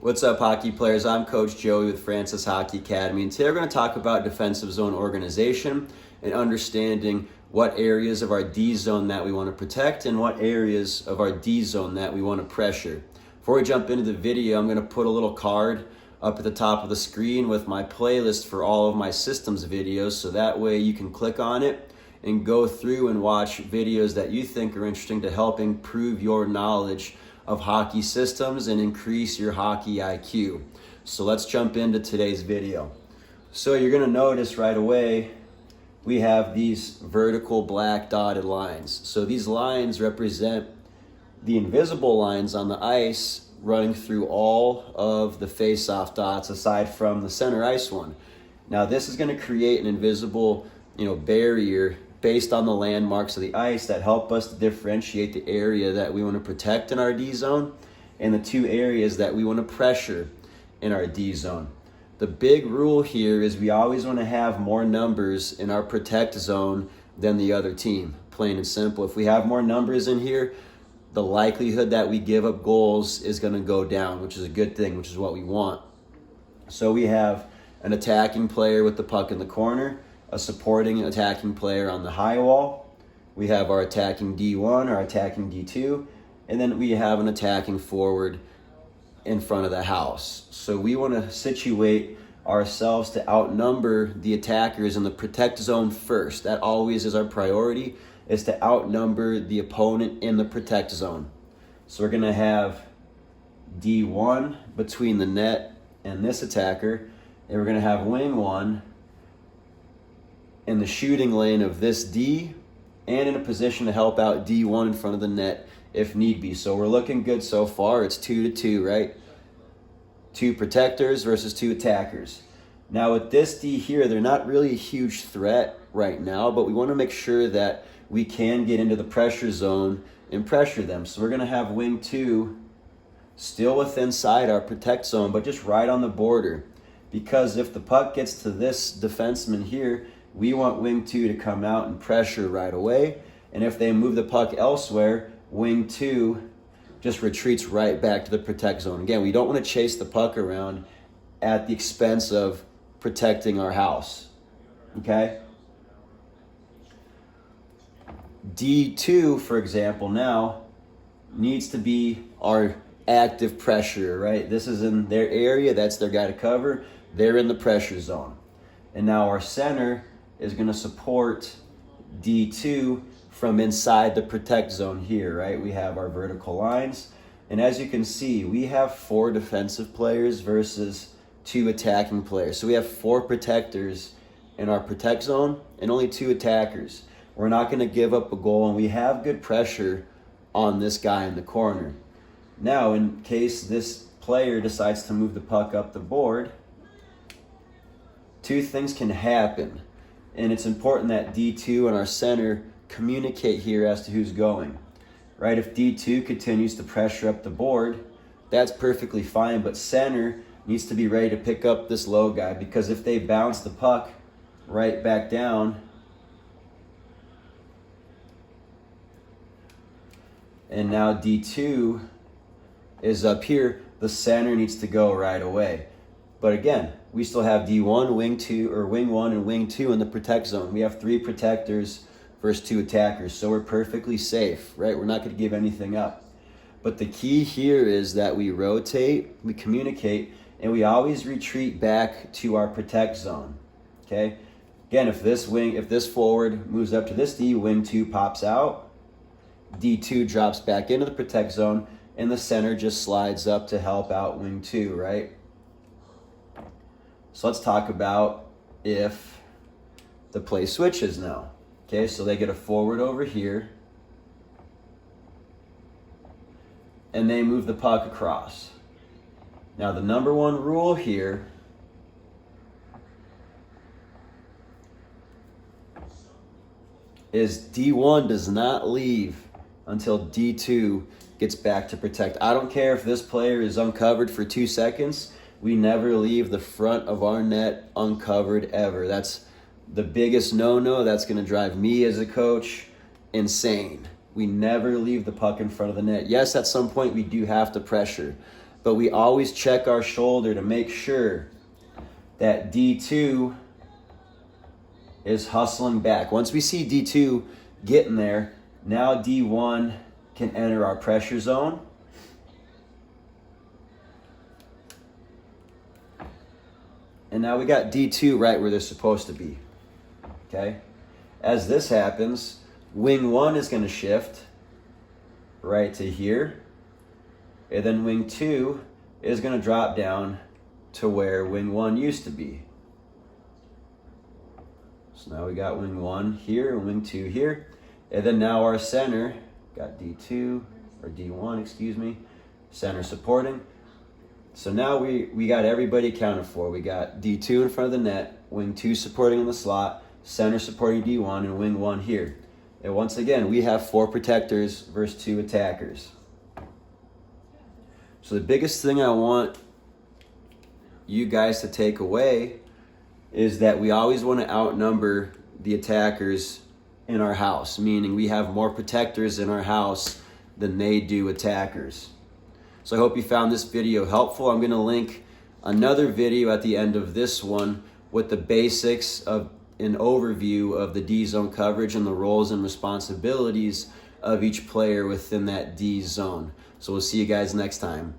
What's up, hockey players? I'm Coach Joey with Francis Hockey Academy, and today we're going to talk about defensive zone organization and understanding what areas of our D zone that we want to protect and what areas of our D zone that we want to pressure. Before we jump into the video, I'm going to put a little card up at the top of the screen with my playlist for all of my systems videos, so that way you can click on it and go through and watch videos that you think are interesting to help improve your knowledge of hockey systems and increase your hockey IQ. So let's jump into today's video. So you're going to notice right away we have these vertical black dotted lines. So these lines represent the invisible lines on the ice running through all of the face-off dots aside from the center ice one. Now this is going to create an invisible, barrier based on the landmarks of the ice that help us to differentiate the area that we want to protect in our D zone and the two areas that we want to pressure in our D zone. The big rule here is we always want to have more numbers in our protect zone than the other team, plain and simple. If we have more numbers in here, the likelihood that we give up goals is going to go down, which is a good thing, which is what we want. So we have an attacking player with the puck in the corner, a supporting attacking player on the high wall. We have our attacking D1, our attacking D2, and then we have an attacking forward in front of the house. So we want to situate ourselves to outnumber the attackers in the protect zone first. That always is our priority, is to outnumber the opponent in the protect zone. So we're going to have D1 between the net and this attacker, and we're going to have wing 1 in the shooting lane of this D and in a position to help out D1 in front of the net if need be. So we're looking good so far. It's 2-2, right? 2 protectors versus 2 attackers. Now with this D here, they're not really a huge threat right now, but we want to make sure that we can get into the pressure zone and pressure them. So we're going to have wing 2 still within inside our protect zone, but just right on the border. Because if the puck gets to this defenseman here, we want wing 2 to come out and pressure right away. And if they move the puck elsewhere, wing 2 just retreats right back to the protect zone. Again, we don't want to chase the puck around at the expense of protecting our house. Okay? D2, for example, now needs to be our active pressure, right? This is in their area. That's their guy to cover. They're in the pressure zone. And now our center is going to support D2 from inside the protect zone here, right? We have our vertical lines. And as you can see, we have 4 defensive players versus 2 attacking players. So we have 4 protectors in our protect zone and only 2 attackers. We're not going to give up a goal, and we have good pressure on this guy in the corner. Now, in case this player decides to move the puck up the board, 2 things can happen. And it's important that D2 and our center communicate here as to who's going, right? If D2 continues to pressure up the board, that's perfectly fine, but center needs to be ready to pick up this low guy, because if they bounce the puck right back down, and now D2 is up here, the center needs to go right away. But again, we still have D1, wing 2, or wing 1 and wing 2 in the protect zone. We have 3 protectors versus 2 attackers, so we're perfectly safe, right? We're not going to give anything up. But the key here is that we rotate, we communicate, and we always retreat back to our protect zone. Okay? Again, if this forward moves up to this D, wing 2 pops out, D2 drops back into the protect zone, and the center just slides up to help out wing 2, right? So let's talk about if the play switches now. Okay, so they get a forward over here, and they move the puck across. Now the number 1 rule here is D1 does not leave until D2 gets back to protect. I don't care if this player is uncovered for 2 seconds. We never leave the front of our net uncovered ever. That's the biggest no-no. That's going to drive me as a coach insane. We never leave the puck in front of the net. Yes, at some point we do have to pressure, but we always check our shoulder to make sure that D2 is hustling back. Once we see D2 getting there, now D1 can enter our pressure zone. And now we got D2 right where they're supposed to be. Okay? As this happens, wing 1 is going to shift right to here. And then wing 2 is going to drop down to where wing 1 used to be. So now we got wing 1 here and wing 2 here. And then now our center, got D2, or D1, excuse me, center supporting. So now we got everybody accounted for. We got D2 in front of the net, wing 2 supporting in the slot, center supporting D1, and wing 1 here. And once again, we have 4 protectors versus 2 attackers. So the biggest thing I want you guys to take away is that we always want to outnumber the attackers in our house, meaning we have more protectors in our house than they do attackers. So I hope you found this video helpful. I'm going to link another video at the end of this one with the basics of an overview of the D zone coverage and the roles and responsibilities of each player within that D zone. So we'll see you guys next time.